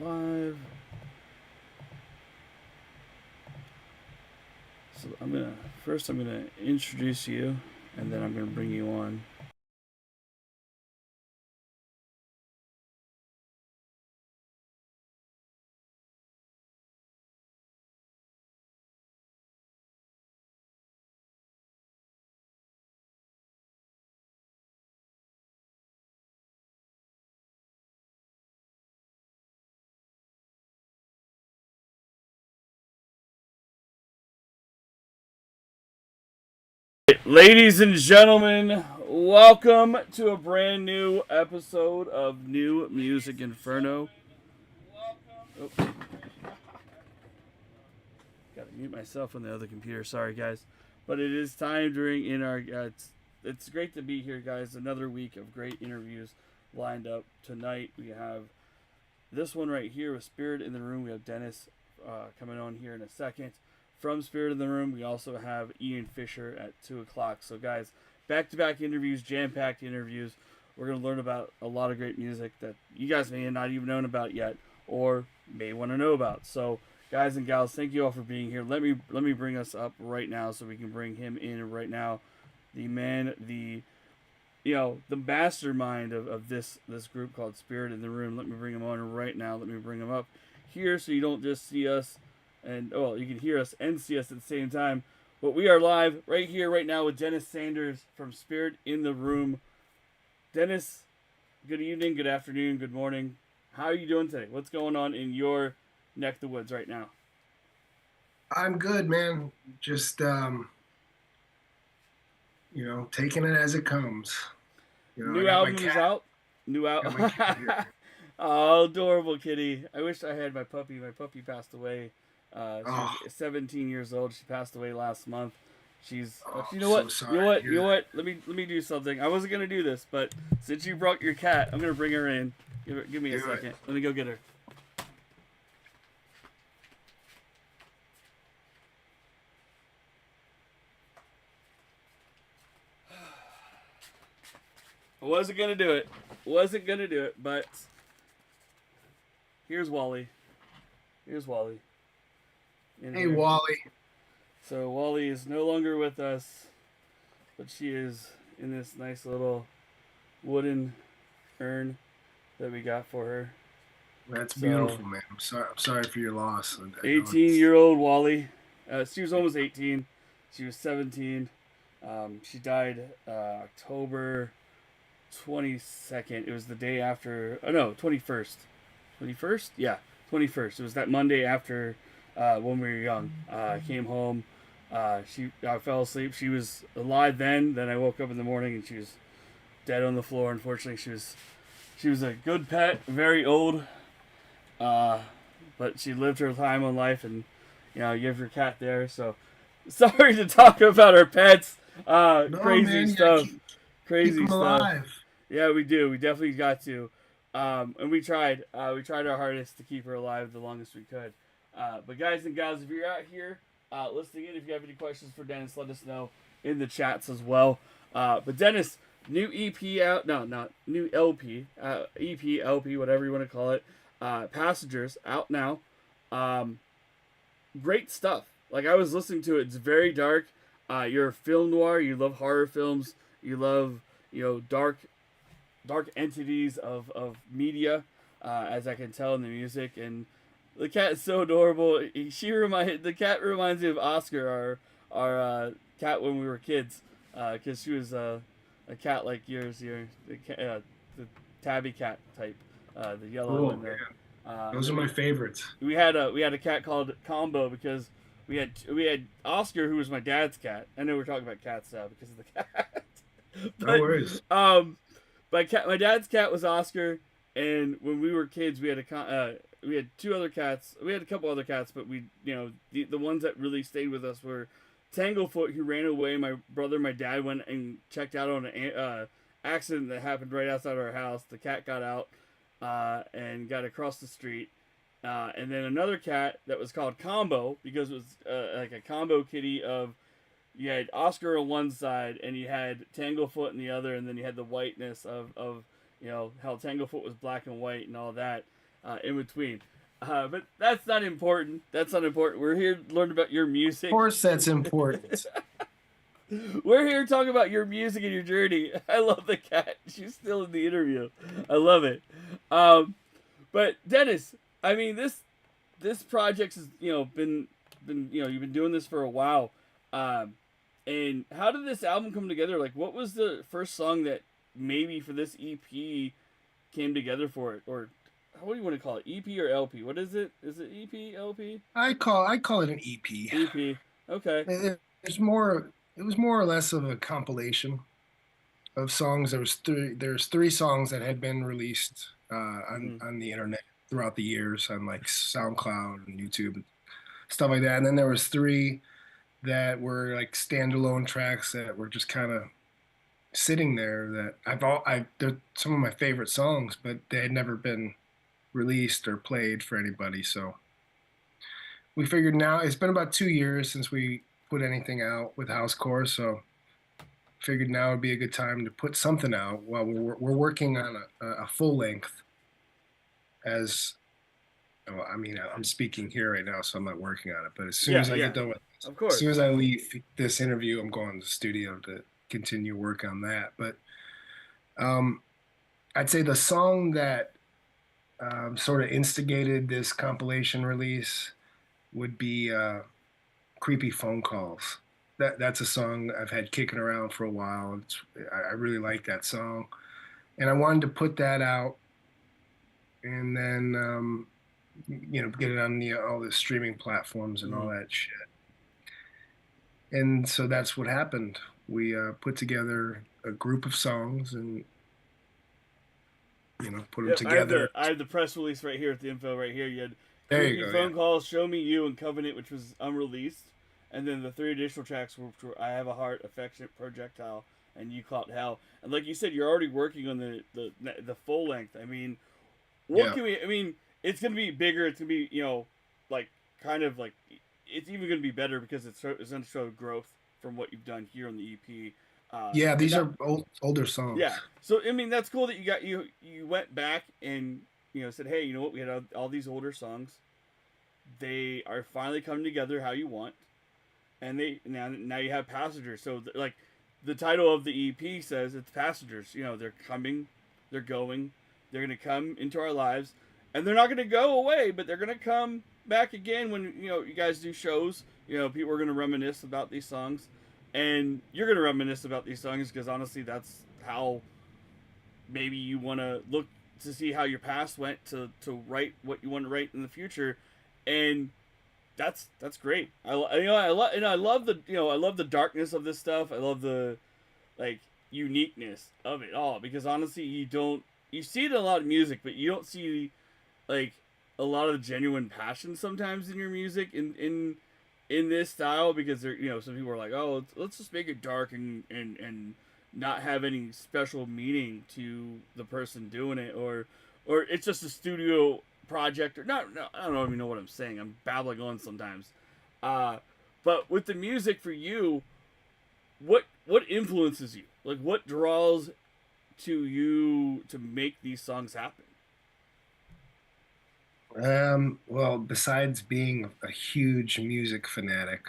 live. So I'm gonna introduce you, and then I'm gonna bring you on. Ladies and gentlemen, welcome to a brand new episode of New Music Inferno. Oh, gotta mute myself on the other computer. Sorry, guys, but it is time during in our. It's great to be here, guys. Another week of great interviews lined up tonight. We have this one right here with Spirit in the Room. We have Dennis coming on here in a second. From Spirit in the Room, we also have Ian Fisher at 2 o'clock. So, guys, back-to-back interviews, jam-packed interviews. We're going to learn about a lot of great music that you guys may have not even known about yet or may want to know about. So, guys and gals, thank you all for being here. Let me bring us up right now so we can bring him in right now. The man, the mastermind of this group called Spirit in the Room. Let me bring him on right now. Let me bring him up here so you don't just see us and you can hear us and see us at the same time. But we are live right here, right now with Dennis Sanders from Spirit in the Room. Dennis, good evening, good afternoon, good morning. How are you doing today? What's going on in your neck of the woods right now? I'm good, man. Just taking it as it comes. I New got my album is cat. out. New Got my cat out. here. Oh, adorable kitty. I wish I had my puppy. My puppy passed away. She was Oh, 17 years old. She passed away last month. She's I'm you know so what? sorry You know to what? hear You know that. what? Let me do something. I wasn't gonna do this, but since you brought your cat, I'm gonna bring her in. Give me a Do it. second. Let me go get her. I wasn't gonna do it. Wasn't gonna do it, but here's Wally. Here's Wally. In Hey, here. Wally. So Wally is no longer with us, but she is in this nice little wooden urn that we got for her. That's So beautiful, man. I'm sorry for your loss. I know 18 it's. year old Wally. She was almost 18. She was 17. She died October 22nd. It was the day after. Oh no, 21st. 21st? Yeah, 21st. It was that Monday after when we were young. I came home. I fell asleep. She was alive then. Then I woke up in the morning and she was dead on the floor. Unfortunately, she was a good pet, very old, uh, but she lived her time on life, and you have your cat there. So sorry to talk about our pets. No, Crazy man. You gotta stuff. keep Crazy them stuff. alive. Yeah, we do. We definitely got to. And we tried. We tried our hardest to keep her alive the longest we could. But guys and gals, if you're out here listening in, if you have any questions for Dennis, let us know in the chats as well. But Dennis, new EP out. No, not new LP. EP, LP, whatever you want to call it. Passengers out now. Um, Great stuff. Like I was listening to it. It's very dark. You're a film noir. You love horror films. You love dark entities of media, as I can tell in the music. And the cat is so adorable. The cat reminds me of Oscar, our cat when we were kids, because she was a cat like yours, the tabby cat type, the yellow Oh, and the. And those are then my favorites. we had a cat called Combo because we had Oscar, who was my dad's cat. I know we're talking about cats now because of the cat, No but worries. my dad's cat was Oscar, and when we were kids, we had two other cats. We had a couple other cats, but the ones that really stayed with us were Tanglefoot, who ran away. My brother, and my dad went and checked out on an accident that happened right outside our house. The cat got out and got across the street. And then another cat that was called Combo because it was like a combo kitty of you had Oscar on one side and you had Tanglefoot on the other, and then you had the whiteness of how Tanglefoot was black and white and all that. in between. But that's not important. That's not important. We're here to learn about your music. Of course, that's important. We're here talking about your music and your journey. I love the cat. She's still in the interview. I love it. But Dennis, I mean this project has been you've been doing this for a while. And how did this album come together? Like, what was the first song that maybe for this EP came together for it, or what do you want to call it? EP or LP? What is it? Is it EP, LP? I call it an EP. EP. Okay. It was more or less of a compilation of songs. There's three songs that had been released on the internet throughout the years on like SoundCloud and YouTube and stuff like that. And then there was three that were like standalone tracks that were just kind of sitting there that they're some of my favorite songs, but they had never been released or played for anybody. So we figured now it's been about 2 years since we put anything out with Housecore, so figured now would be a good time to put something out while we're working on a full length. As well, I mean, I'm speaking here right now, so I'm not working on it. But as soon as I get done with this, of course, as soon as I leave this interview, I'm going to the studio to continue work on that. But I'd say the song that sort of instigated this compilation release would be Creepy Phone Calls. That's a song I've had kicking around for a while. I really like that song. And I wanted to put that out and then, get it on all the streaming platforms and all that shit. And so that's what happened. We put together a group of songs and, put them together. I have the press release right here at the info right here. You had Creepy Phone Calls, Show Me You, and Covenant, which was unreleased. And then the 3 additional tracks were I Have a Heart, Affectionate Projectile, and You Caught Hell. And like you said, you're already working on the full length. I mean, it's going to be bigger. It's going to be, it's even going to be better because it's going to show growth from what you've done here on the EP. These are older songs. Yeah. So, I mean, that's cool that you went back and, said, hey, you know what? We had all these older songs. They are finally coming together how you want. And now you have Passengers. So, like, the title of the EP says it's Passengers. They're coming, they're going, they're going to come into our lives. And they're not going to go away, but they're going to come back again when, you guys do shows. People are going to reminisce about these songs. And you're going to reminisce about these songs because, honestly, that's how maybe you want to look to see how your past went to write what you want to write in the future. And that's great. I love the darkness of this stuff. I love the uniqueness of it all because honestly you see it in a lot of music, but you don't see a lot of genuine passion sometimes in your music in this style because some people are like, oh, let's just make it dark and not have any special meaning to the person doing it or it's just a studio project or not. No, I don't even know what I'm saying. I'm babbling on sometimes. But with the music for you, what influences you? Like what draws to you to make these songs happen? Well, besides being a huge music fanatic,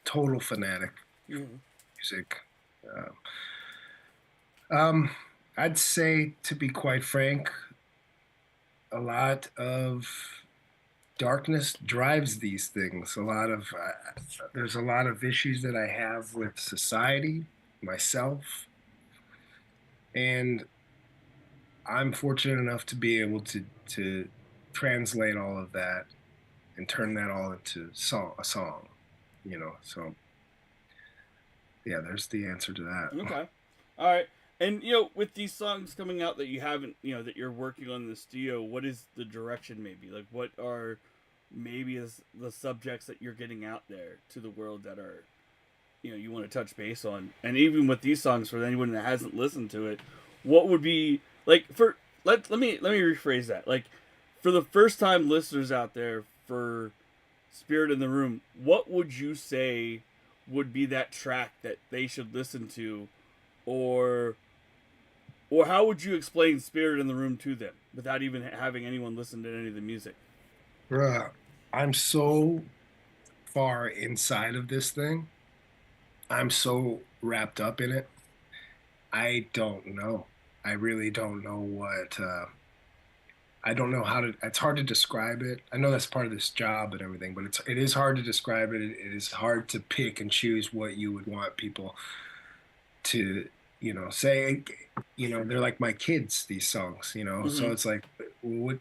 total fanatic, music, I'd say, to be quite frank, a lot of darkness drives these things. There's a lot of issues that I have with society, myself, and I'm fortunate enough to be able to translate all of that and turn that all into a song, so yeah, there's the answer to that. Okay. All right. And, with these songs coming out that you haven't, that you're working on in the studio, what is the direction maybe? Like, what are maybe is the subjects that you're getting out there to the world that are, you want to touch base on? And even with these songs, for anyone that hasn't listened to it, what would be, like, let me rephrase that. Like, for the first time listeners out there for Spirit in the Room, what would you say would be that track that they should listen to or or how would you explain Spirit in the Room to them without even having anyone listen to any of the music? Bruh, I'm so far inside of this thing. I'm so wrapped up in it. I don't know. I really don't know what I don't know how to it's hard to describe it. I know that's part of this job and everything, but it is hard to describe it. It is hard to pick and choose what you would want people to, say, they're like my kids, these songs, Mm-hmm. So it's like what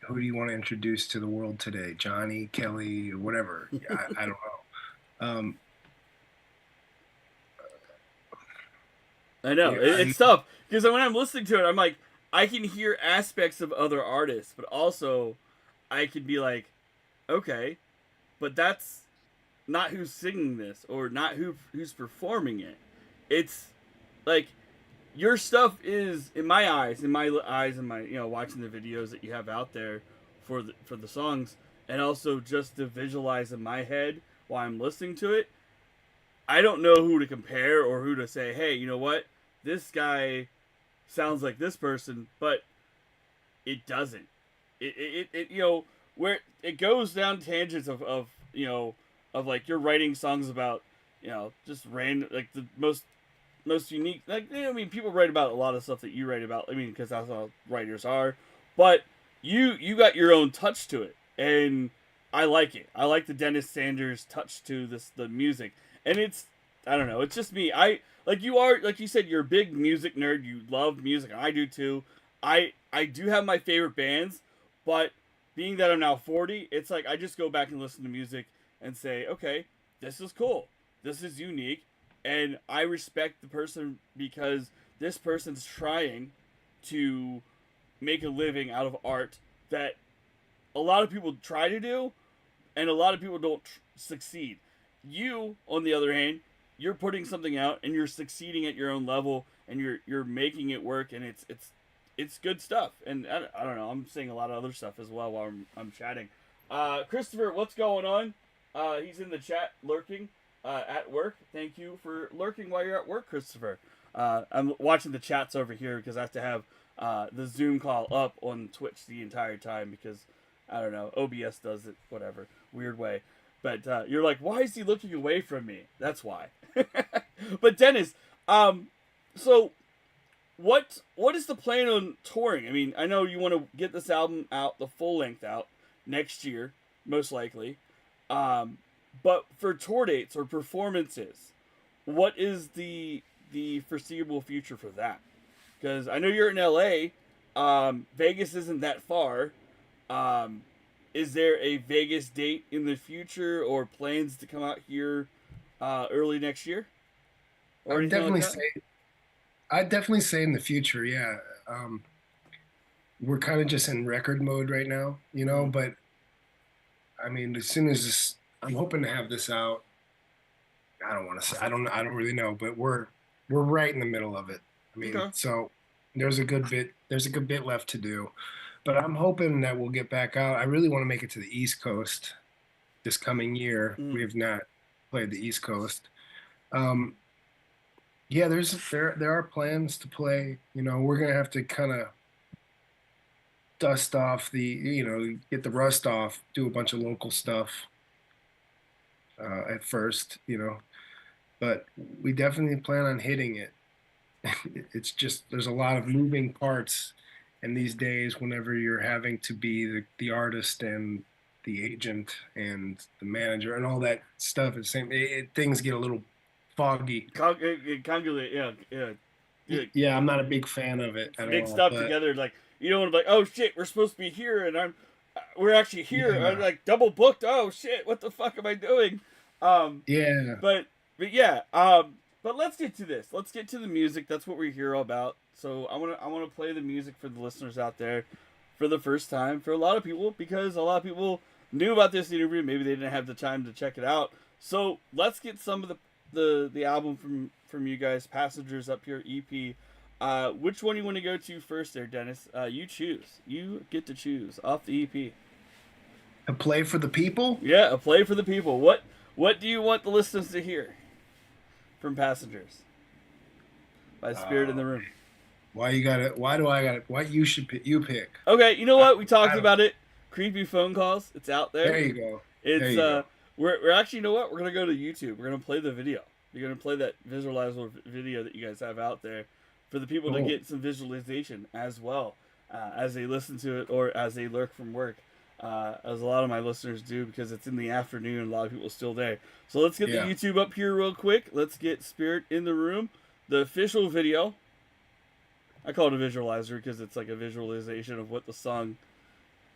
who do you want to introduce to the world today? Johnny, Kelly, or whatever. I don't know. I know Yeah, it's tough because when I'm listening to it, I'm like, I can hear aspects of other artists, but also I could be like, okay, but that's not who's singing this or not who's performing it. It's like your stuff is in my eyes, and my watching the videos that you have out there for the songs, and also just to visualize in my head while I'm listening to it. I don't know who to compare or who to say, hey, you know what? This guy sounds like this person, but it doesn't. It where it goes down tangents of of like you're writing songs about just random like the most unique like I mean people write about a lot of stuff that you write about. I mean because that's how writers are, but you got your own touch to it, and I like it. I like the Dennis Sanders touch to the music, and it's I don't know. It's just me. I like you are like you said. You're a big music nerd. You love music. I do too. I do have my favorite bands, but being that I'm now 40, it's like I just go back and listen to music and say, okay, this is cool. This is unique, and I respect the person because this person's trying to make a living out of art that a lot of people try to do, and a lot of people don't succeed. You, on the other hand, you're putting something out and you're succeeding at your own level, and you're making it work, and it's good stuff. And I don't know, I'm saying a lot of other stuff as well while I'm chatting. Christopher, what's going on? He's in the chat lurking at work. Thank you for lurking while you're at work, Christopher. I'm watching the chats over here because I have to have the Zoom call up on Twitch the entire time because I don't know, OBS does it, whatever, weird way. But you're like, why is he looking away from me? That's why. But Dennis, so what is the plan on touring? I mean, I know you want to get this album out, the full length out next year, most likely. But for tour dates or performances, what is the foreseeable future for that? Because I know you're in LA. Vegas isn't that far. Is there a Vegas date in the future or plans to come out here early next year or I'd anything like definitely that? say I'd definitely say in the future, yeah. We're kind of just in record mode right now, Mm-hmm. but I mean, as soon as I'm hoping to have this out. I don't want to say, I don't really know, but we're right in the middle of it. I mean, Okay. so there's a good bit left to do, but I'm hoping that we'll get back out. I really want to make it to the East Coast this coming year. Mm-hmm. We have not played the East Coast. Um, yeah, there are plans to play. We're gonna have to kind of dust off get the rust off, do a bunch of local stuff at first, but we definitely plan on hitting it. It's just there's a lot of moving parts, and these days, whenever you're having to be the artist and the agent and the manager and all that stuff, things get a little foggy. Congolate, yeah, yeah, yeah. Yeah, I'm not a big fan of it at Mixed all, up but together, like you don't want to be like, oh shit, we're supposed to be here, and we're actually here. I'm yeah, like double booked. Oh shit, what the fuck am I doing? Um, yeah. but yeah, but let's get to this. Let's get to the music. That's what we're here about. So I wanna play the music for the listeners out there for the first time for a lot of people because a lot of people knew about this interview. Maybe they didn't have the time to check it out. So let's get some of the album from you guys. Passengers up here EP. Which one you want to go to first, there, Dennis? You choose. You get to choose off the EP. A play for the people. Yeah, a play for the people. What do you want the listeners to hear from Passengers by Spirit in Uh, the Room? Why you got it? Why do I got it? What you should pick? You pick. Okay, you know what? We talked I don't. about it. Creepy phone calls. It's out there. There you go. There It's you go. we're actually, you know what? We're gonna go to YouTube. We're gonna play the video. You're gonna play that visualizer video that you guys have out there for the people to Cool. get some visualization as well as they listen to it or as they lurk from work. As a lot of my listeners do because it's in the afternoon and a lot of people are still there. So let's get Yeah. the YouTube up here real quick. Let's get Spirit in the Room, the official video. I call it a visualizer because it's like a visualization of what the song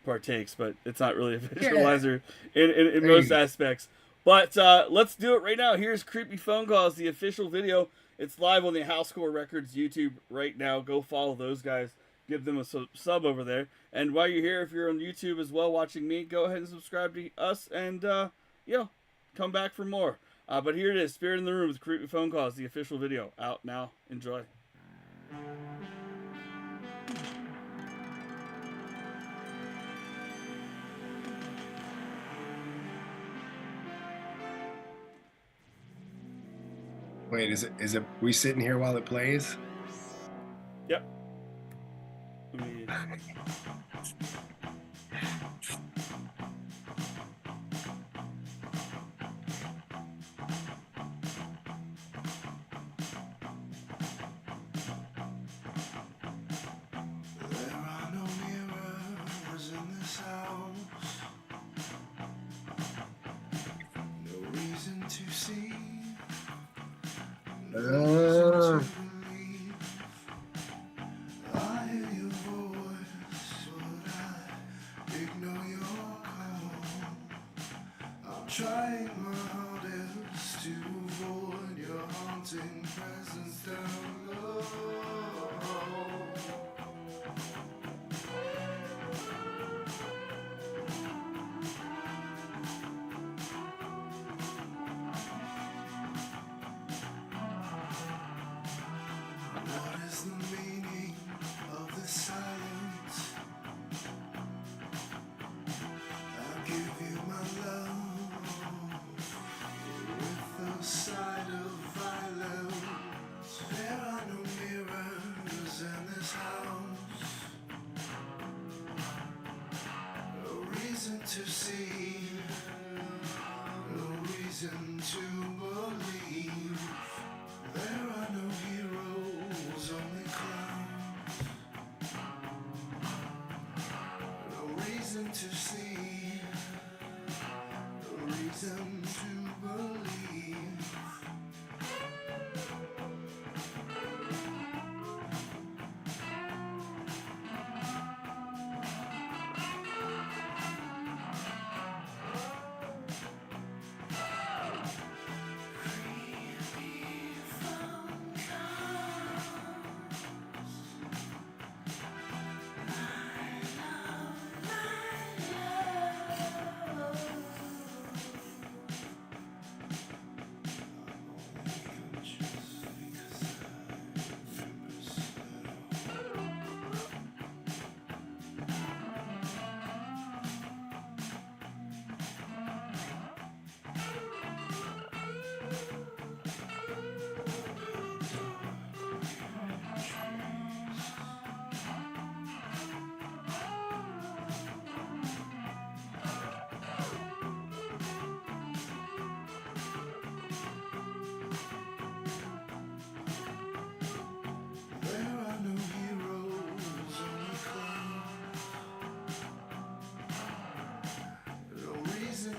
partakes, but it's not really a visualizer in most aspects. But let's do it right now. Here's Creepy Phone Calls, the official video. It's live on the Housecore Records YouTube right now. Go follow those guys. Give them a sub over there. And while you're here, if you're on YouTube as well watching me, go ahead and subscribe to us and, come back for more. But here it is, Spirit in the Room with Creepy Phone Calls, the official video. Out now. Enjoy. Wait, is it? We sitting here while it plays? Yep. Let me... Trying my hardest to avoid your haunting presence down low. What is the meaning of this silence? I'll give you my love. Side of violence. There are no mirrors in this house. No reason to see, no reason to believe. There are no heroes, only clowns. No reason to see, no reason to believe.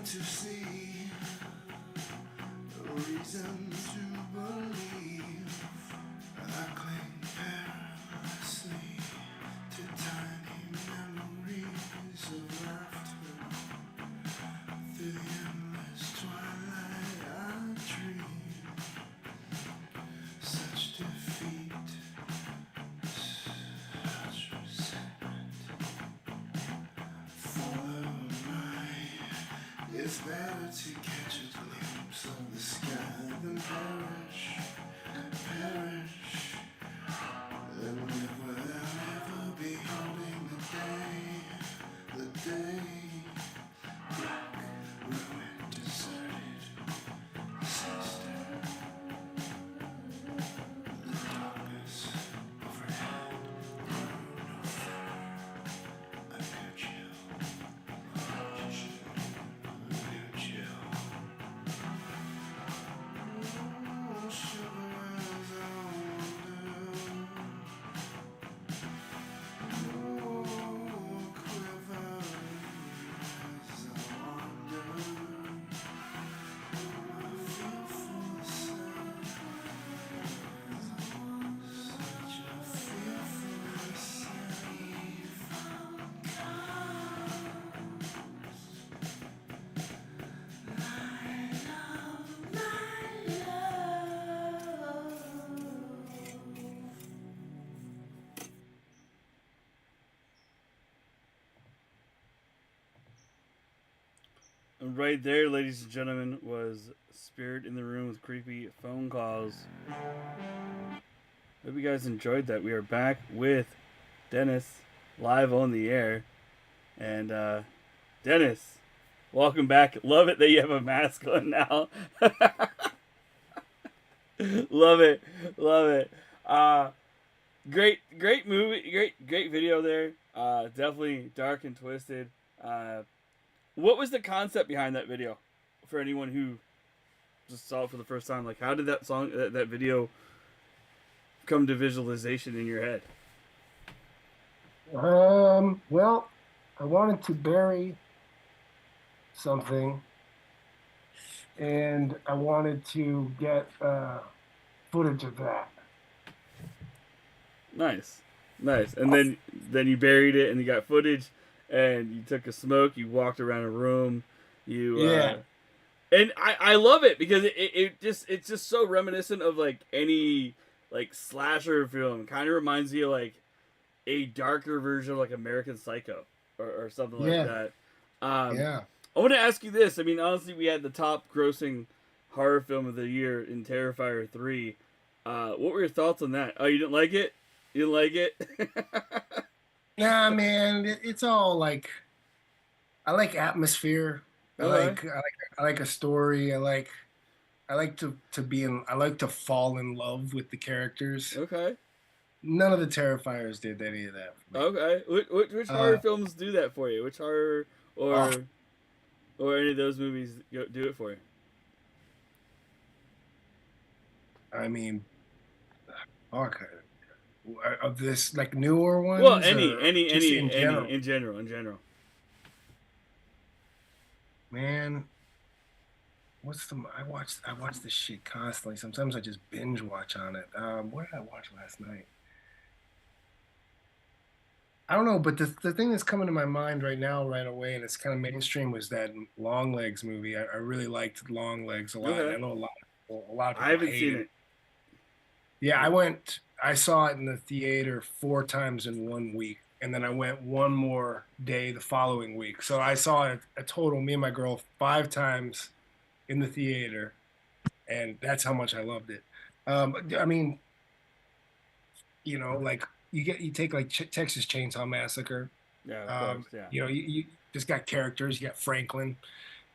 To see, no reason to believe. I cling perilously to tiny memories of laughter. Through the endless twilight I dream. Such defeat, such resentment. Follow my. It's better to catch a glimpse of the sky than perish, than live without ever beholding the day, black, ruined, deserted, sister, the darkness overhead. Right there, ladies and gentlemen, was Spirit in the Room with Creepy Phone Calls. Hope you guys enjoyed that. We are back with Dennis live on the air. And Dennis, welcome back. Love it that you have a mask on now. Love it. Love it. Great movie. Great video there. Definitely dark and twisted. What was the concept behind that video? For anyone who just saw it for the first time, like how did that video come to visualization in your head? Well, I wanted to bury something, and I wanted to get footage of that. Nice. And then you buried it, and you got footage. And you took a smoke, you walked around a room, and I love it because it's just so reminiscent of like any like slasher film. Kind of reminds you of like a darker version of like American Psycho or something like that. I want to ask you this. I mean, honestly, we had the top grossing horror film of the year in Terrifier 3. What were your thoughts on that? Oh, you didn't like it? You didn't like it? Nah, man, it's all like I like atmosphere. I like a story. I like to fall in love with the characters. Okay. None of the Terrifiers did any of that for me. Okay. Which horror films do that for you? Which horror or any of those movies do it for you? I mean, okay. Of this like newer ones? Well, any in general. Man, I watch this shit constantly. Sometimes I just binge watch on it. What did I watch last night? I don't know, but the thing that's coming to my mind right away, and it's kind of mainstream, was that Longlegs movie. I really liked Longlegs a lot. Okay. I know a lot of people I haven't hate seen it. it. Yeah, I saw it in the theater 4 times in 1 week, and then I went one more day the following week. So I saw it a total, me and my girl, 5 times in the theater, and that's how much I loved it. I mean, like you take like Texas Chainsaw Massacre. Yeah, of course, yeah. You just got characters. You got Franklin.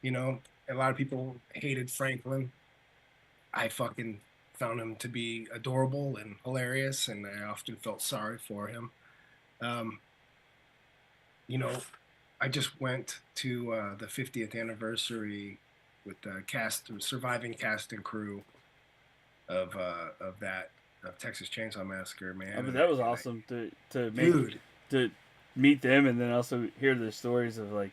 A lot of people hated Franklin. I fucking found him to be adorable and hilarious, and I often felt sorry for him. I just went to the 50th anniversary with the surviving cast and crew of Texas Chainsaw Massacre, man. I mean, that was awesome to meet them, and then also hear their stories of like,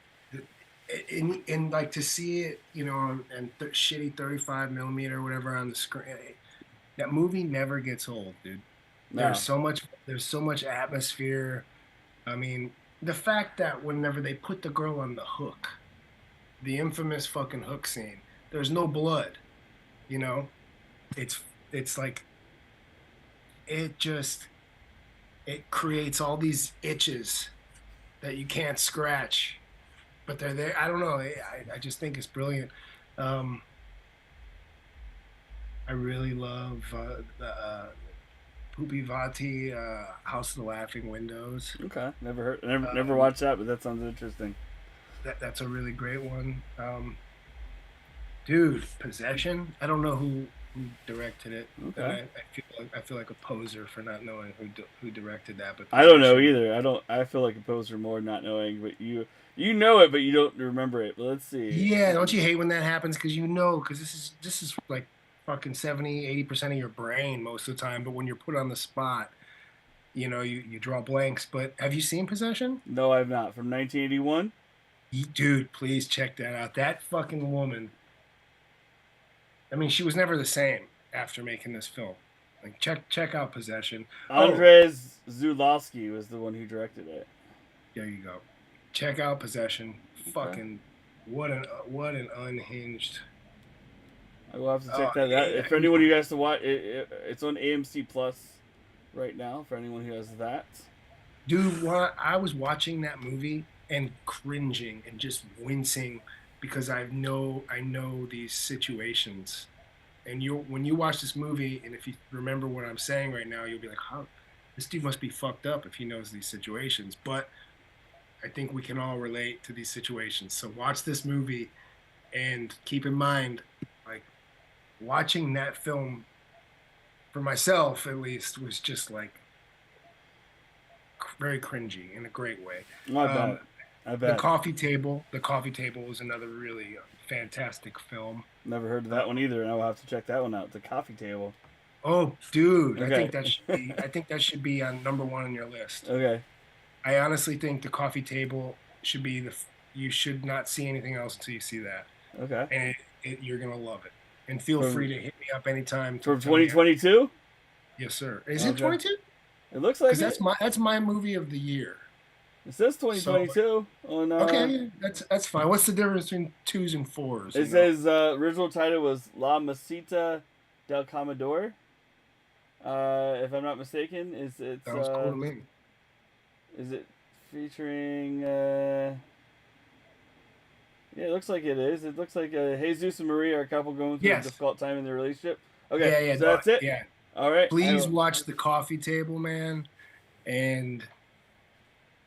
and like to see it, and shitty 35 millimeter or whatever on the screen. That movie never gets old, dude. No. There's so much atmosphere. I mean, the fact that whenever they put the girl on the hook, the infamous fucking hook scene, there's no blood. It's like it creates all these itches that you can't scratch, but they're there. I don't know. I just think it's brilliant. I really love the Pupi Vati, House of the Laughing Windows. Okay, never watched that, but that sounds interesting. That's a really great one. Dude, Possession. I don't know who directed it. Okay. I feel like a poser for not knowing who directed that. But I don't know either. I feel like a poser more not knowing, but you know it, but you don't remember it. But let's see. Yeah, don't you hate when that happens? Because this is like fucking 70-80% of your brain most of the time, but when you're put on the spot, you draw blanks. But have you seen Possession? No, I've not. From 1981? Dude, please check that out. That fucking woman, I mean, she was never the same after making this film. Like, check out Possession. Andrzej Zulawski was the one who directed it. There you go. Check out Possession. Okay. Fucking what an unhinged. I will have to check that out. For anyone who has to watch, it's on AMC Plus right now. For anyone who has that, dude, I was watching that movie and cringing and just wincing because I know these situations. And when you watch this movie, and if you remember what I'm saying right now, you'll be like, "How this dude must be fucked up if he knows these situations." But I think we can all relate to these situations. So watch this movie and keep in mind, like watching that film for myself at least was just like very cringy in a great way. I bet. I bet. The Coffee Table was another really fantastic film. Never heard of that one either, and I'll have to check that one out. The Coffee Table. Oh, dude, Okay. I think that should be on number 1 on your list. Okay. I honestly think The Coffee Table should be you should not see anything else until you see that. Okay. And you're gonna love it. And feel free to hit me up anytime. For 2022? Yes, sir. Is it 22? It looks like it. That's my movie of the year. It says 2022 on. Okay, that's fine. What's the difference between 2s and 4s? It says original title was La Mesita del Commodore. If I'm not mistaken, it's that was cool to me. Is it featuring? Yeah, it looks like it is. It looks like Jesus and Maria are a couple going through a difficult time in their relationship. Okay, yeah, so that's it. Yeah. All right. Please watch The Coffee Table, man, and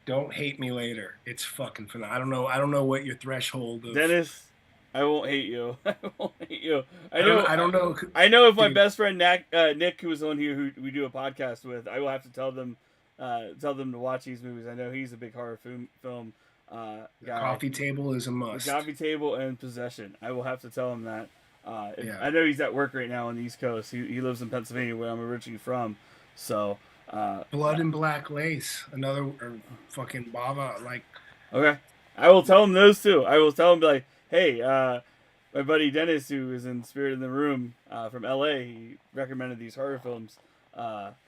don't hate me later. It's fucking phenomenal. I don't know what your threshold of. Dennis, I won't hate you. I won't hate you. I don't know. I know if my best friend Nick, who was on here, who we do a podcast with, I will have to tell them to watch these movies. I know he's a big horror film guy. Coffee Table is a must. The Coffee Table and Possession. I will have to tell him that. I know he's at work right now on the East Coast. He lives in Pennsylvania, where I'm originally from. So. Blood and Black Lace, another fucking Bava, like. Okay, I will tell him those two. I will tell him, be like, hey, my buddy Dennis, who is in Spirit in the Room from LA, he recommended these horror films,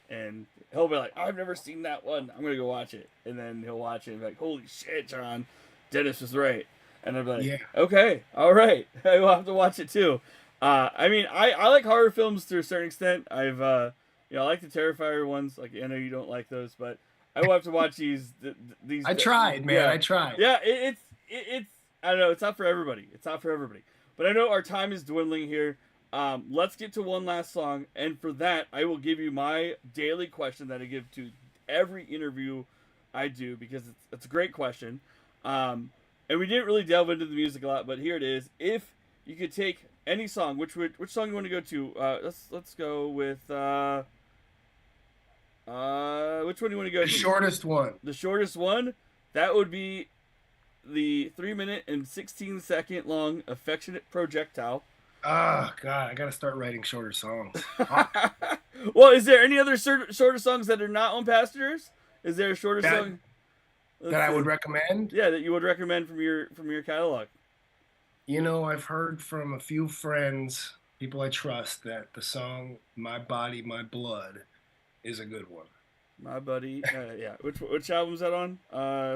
and he'll be like, I've never seen that one. I'm gonna go watch it, and then he'll watch it and be like, holy shit, John, Dennis was right, and I'll be like, okay, all right, I will have to watch it too. I mean, I like horror films to a certain extent. I like the Terrifier ones. Like, I know you don't like those, but I will have to watch these. I tried, man. I tried. Yeah, it's. I don't know. It's not for everybody. But I know our time is dwindling here. Let's get to one last song, and for that, I will give you my daily question that I give to every interview I do because it's a great question. And we didn't really delve into the music a lot, but here it is. If you could take any song, which song you want to go to? Let's go with. Which one do you want to go to? The shortest one. The shortest one? That would be the 3-minute and 16-second long Affectionate Projectile. Oh, God. I got to start writing shorter songs. Well, is there any other shorter songs that are not on Passengers? Is there a shorter song? That I would recommend? Yeah, that you would recommend from your catalog. You know, I've heard from a few friends, people I trust, that the song My Body, My Blood is a good one. My Buddy, yeah. Which album is that on?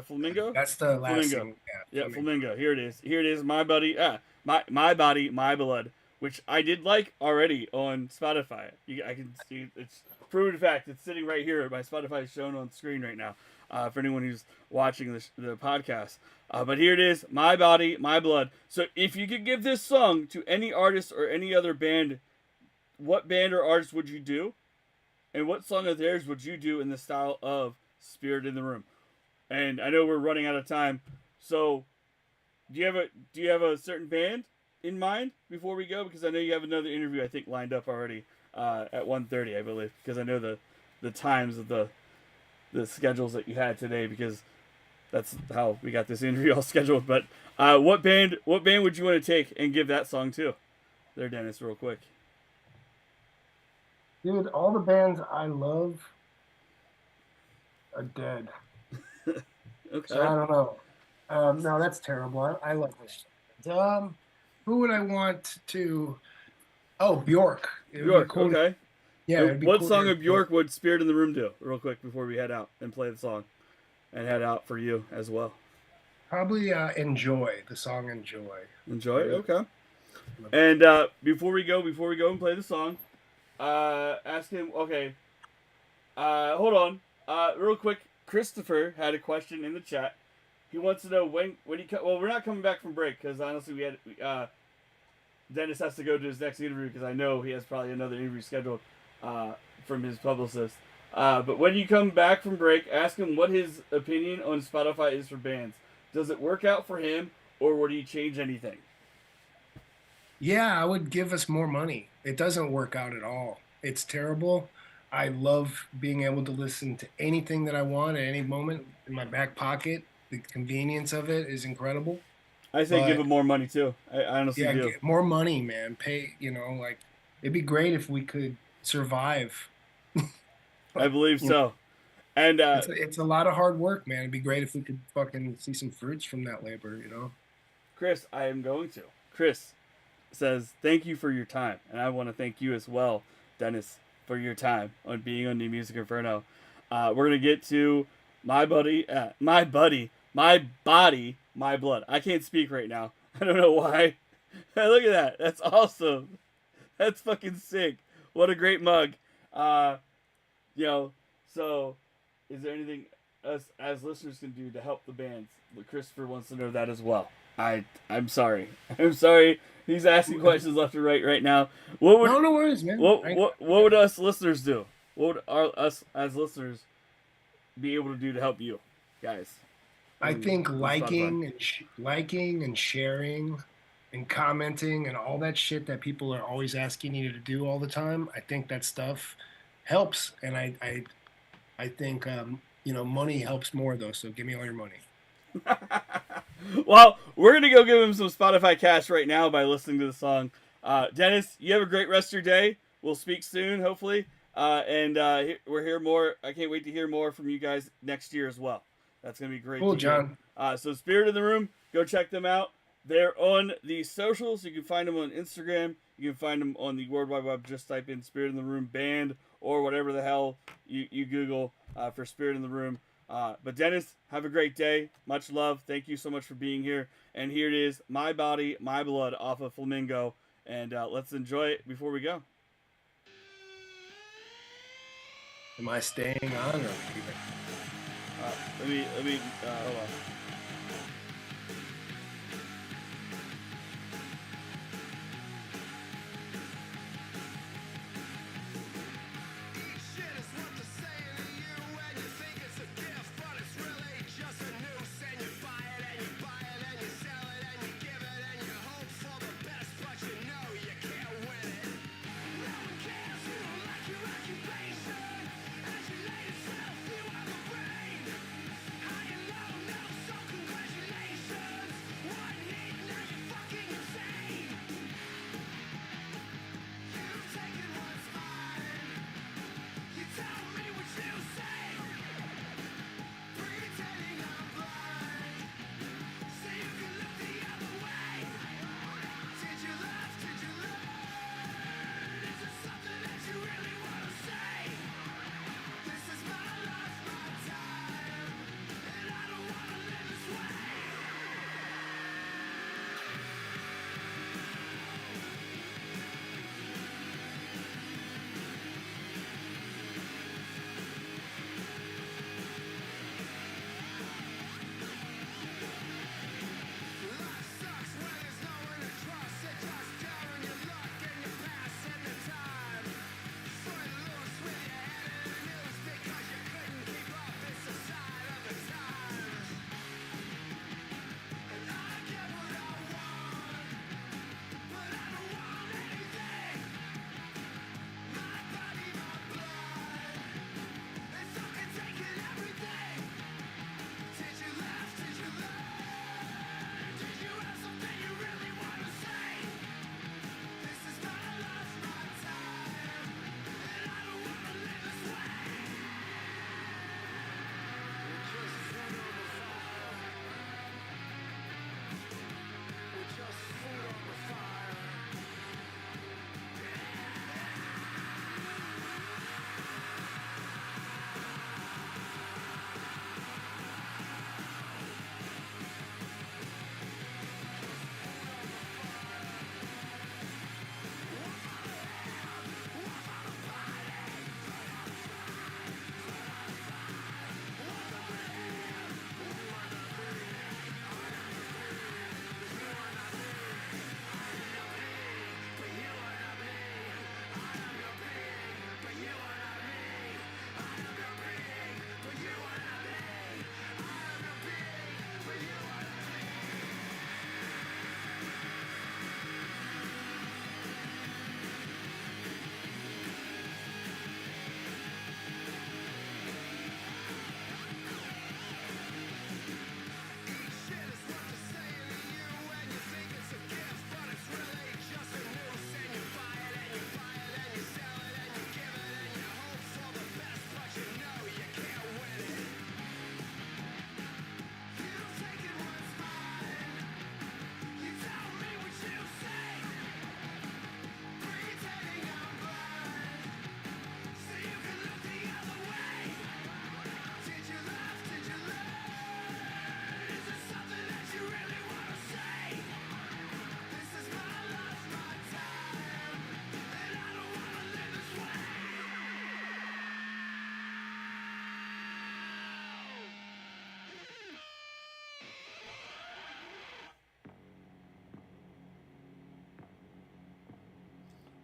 Flamingo? That's the last Flamingo. thing. Yeah, Flamingo. Here it is. My Buddy, My Body, My Blood, which I did like already on Spotify. I can see it's proven fact. It's sitting right here. My Spotify is shown on screen right now for anyone who's watching the podcast. But here it is, My Body, My Blood. So if you could give this song to any artist or any other band, what band or artist would you do? And what song of theirs would you do in the style of Spirit in the Room? And I know we're running out of time, so do you have a certain band in mind before we go? Because I know you have another interview I think lined up already at 1:30, I believe. Because I know the times of the schedules that you had today, because that's how we got this interview all scheduled. But what band would you want to take and give that song to? There, Dennis, real quick. Dude, all the bands I love are dead. Okay. So I don't know. No, that's terrible. I love this. Who would I want to? Oh, Bjork. Bjork. Cool. Okay. Yeah. What song of Bjork would Spirit in the Room do? Real quick before we head out and play the song, and head out for you as well. Probably Enjoy. The song Enjoy. Enjoy. Okay. And before we go and play the song. Ask him. Okay. Hold on. Real quick. Christopher had a question in the chat. he wants to know when he well, we're not coming back from break because honestly we had Dennis has to go to his next interview because I know he has probably another interview scheduled from his publicist. But when you come back from break, ask him what his opinion on Spotify is for bands. Does it work out for him, or would he change anything? Yeah, I would give us more money. It doesn't work out at all. It's terrible. I love being able to listen to anything that I want at any moment in my back pocket. The convenience of it is incredible. I say give But him more money too. I honestly yeah, do. get more money, man. Pay, like it'd be great if we could survive. I believe You know, so. And it's a lot of hard work, man. It'd be great if we could fucking see some fruits from that labor. Chris, I am going to. Chris says, thank you for your time. And I want to thank you as well, Dennis, for your time on being on New Music Inferno. We're going to get to my body, my body, my blood. I can't speak right now. I don't know why. Look at that. That's awesome. That's fucking sick. What a great mug. So is there anything us as listeners can do to help the bands? Christopher wants to know that as well. I'm sorry. I'm sorry. He's asking questions left and right now. What would No worries, man. what would us listeners do? What would us as listeners be able to do to help you guys? I think on liking and sharing and commenting and all that shit that people are always asking you to do all the time. I think that stuff helps, and I think money helps more though. So give me all your money. Well, we're gonna go give him some Spotify cash right now by listening to the song. Dennis, you have a great rest of your day. We'll speak soon, hopefully. We're here more. I can't wait to hear more from you guys next year as well. That's gonna be great. Cool, John. So Spirit in the Room, go check them out. They're on the socials. You can find them on Instagram. You can find them on the World Wide Web. Just type in Spirit in the Room band or whatever the hell you Google for Spirit in the Room. But Dennis, have a great day. Much love. Thank you so much for being here. And here it is, My Body, My Blood off of Flamingo. And let's enjoy it before we go. Am I staying on or leaving? Let me hold on. Yourself, you are the brain. High and low, no, so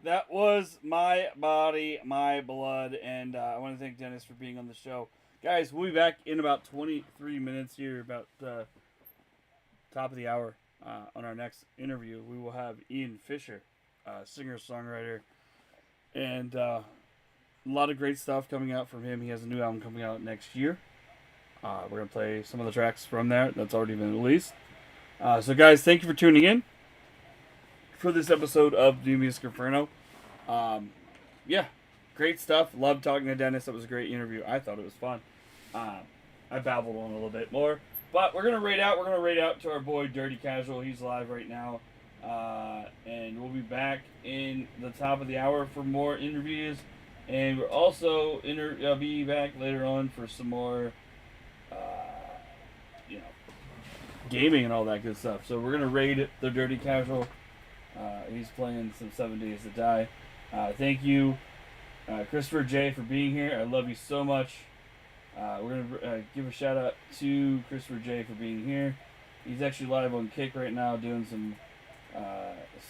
That was My Body, My Blood, and I want to thank Dennis for being on the show. Guys, we'll be back in about 23 minutes here, about top of the hour. On our next interview, we will have Ian Fisher, singer-songwriter, and a lot of great stuff coming out from him. He has a new album coming out next year. We're going to play some of the tracks from there that's already been released. So, guys, thank you for tuning in for this episode of New Music Inferno. Yeah, great stuff. Loved talking to Dennis. That was a great interview. I thought it was fun. I babbled on a little bit more. But we're going to rate out. We're going to rate out to our boy Dirty Casual. He's live right now. And we'll be back in the top of the hour for more interviews. And we're also be back later on for some more, gaming and all that good stuff. So we're going to rate the Dirty Casual. He's playing some 7 Days to Die. Thank you, Christopher J, for being here. I love you so much. We're going to give a shout out to Christopher J for being here. He's actually live on Kick right now doing some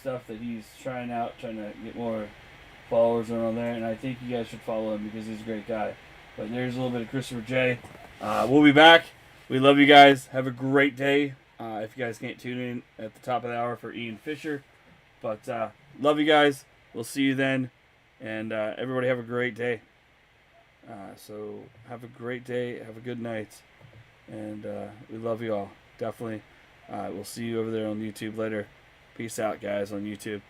stuff that he's trying to get more followers on there. And I think you guys should follow him because he's a great guy. But there's a little bit of Christopher J. We'll be back. We love you guys. Have a great day. If you guys can't tune in at the top of the hour for Ian Fisher. But love you guys. We'll see you then. And everybody have a great day. So have a great day. Have a good night. And we love you all. Definitely. We'll see you over there on YouTube later. Peace out, guys, on YouTube.